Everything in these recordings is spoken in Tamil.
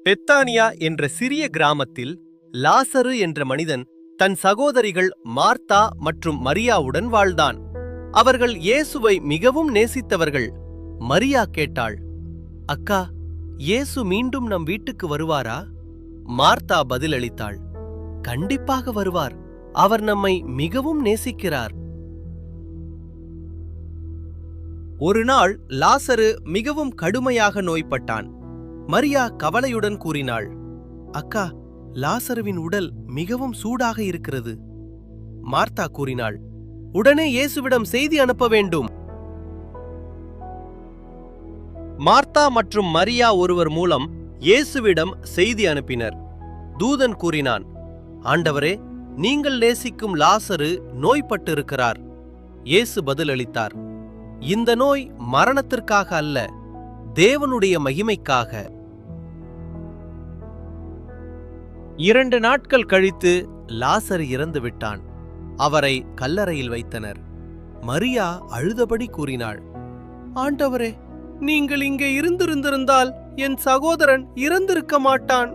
பெத்தானியா என்ற சிறிய கிராமத்தில் லாசரு என்ற மனிதன் தன் சகோதரிகள் மார்த்தா மற்றும் மரியாவுடன் வாழ்ந்தான். அவர்கள் இயேசுவை மிகவும் நேசித்தவர்கள். மரியா கேட்டாள், அக்கா, இயேசு மீண்டும் நம் வீட்டுக்கு வருவாரா? மார்த்தா பதிலளித்தாள், கண்டிப்பாக வருவார். அவர் நம்மை மிகவும் நேசிக்கிறார். ஒரு நாள் லாசரு மிகவும் கடுமையாக நோய்பட்டான். மரியா கவலையுடன் கூறினாள், அக்கா, லாசருவின் உடல் மிகவும் சூடாக இருக்கிறது. மார்த்தா கூறினாள், உடனே இயேசுவிடம் செய்தி அனுப்ப வேண்டும். மார்த்தா மற்றும் மரியா ஒருவர் மூலம் இயேசுவிடம் செய்தி அனுப்பினர். தூதன் கூறினான், ஆண்டவரே, நீங்கள் நேசிக்கும் லாசரு நோய்பட்டிருக்கிறார். இயேசு பதிலளித்தார், இந்த நோய் மரணத்திற்காக அல்ல, தேவனுடைய மகிமைக்காக. 2 நாட்கள் கழித்து லாசரு இறந்து விட்டான். அவரை கல்லறையில் வைத்தனர். மரியா அழுதபடி கூறினாள், ஆண்டவரே, நீங்கள் இங்கே இருந்திருந்தால் என் சகோதரன் இறந்திருக்க மாட்டான்.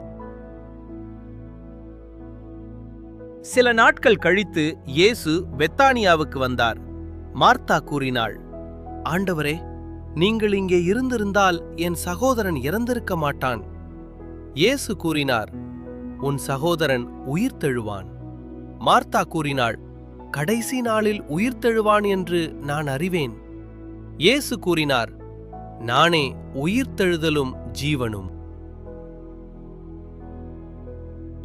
சில நாட்கள் கழித்து இயேசு பெத்தானியாவுக்கு வந்தார். மார்த்தா கூறினாள், ஆண்டவரே, நீங்கள் இங்கே இருந்திருந்தால் என் சகோதரன் இறந்திருக்க மாட்டான். இயேசு கூறினார், உன் சகோதரன் உயிர்த்தெழுவான். மார்த்தா கூறினாள், கடைசி நாளில் உயிர்த்தெழுவான் என்று நான் அறிவேன். இயேசு கூறினார், நானே உயிர்த்தெழுதலும் ஜீவனும்.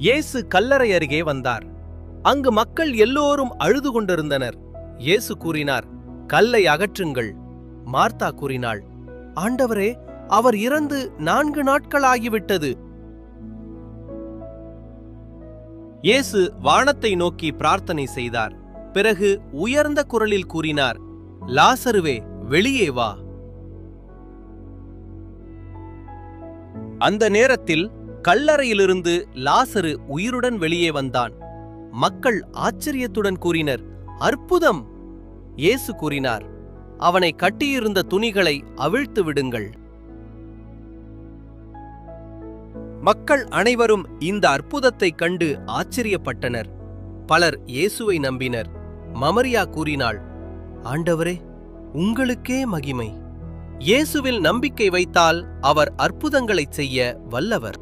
இயேசு கல்லறை அருகே வந்தார். அங்கு மக்கள் எல்லோரும் அழுது கொண்டிருந்தனர். இயேசு கூறினார், கல்லை அகற்றுங்கள். மார்த்தா கூறினாள், ஆண்டவரே, அவர் இறந்து 4 நாட்களாகிவிட்டது. இயேசு வானத்தை நோக்கி பிரார்த்தனை செய்தார். பிறகு உயர்ந்த குரலில் கூறினார், லாசருவே, வெளியே வா. அந்த நேரத்தில் கல்லறையிலிருந்து லாசரு உயிருடன் வெளியே வந்தான். மக்கள் ஆச்சரியத்துடன் கூறினர், அற்புதம்! இயேசு கூறினார், அவனை கட்டியிருந்த துணிகளை அவிழ்த்து விடுங்கள். மக்கள் அனைவரும் இந்த அற்புதத்தைக் கண்டு ஆச்சரியப்பட்டனர். பலர் இயேசுவை நம்பினர். மரியா கூறினாள், ஆண்டவரே, உங்களுக்கே மகிமை. இயேசுவில் நம்பிக்கை வைத்தால் அவர் அற்புதங்களைச் செய்ய வல்லவர்.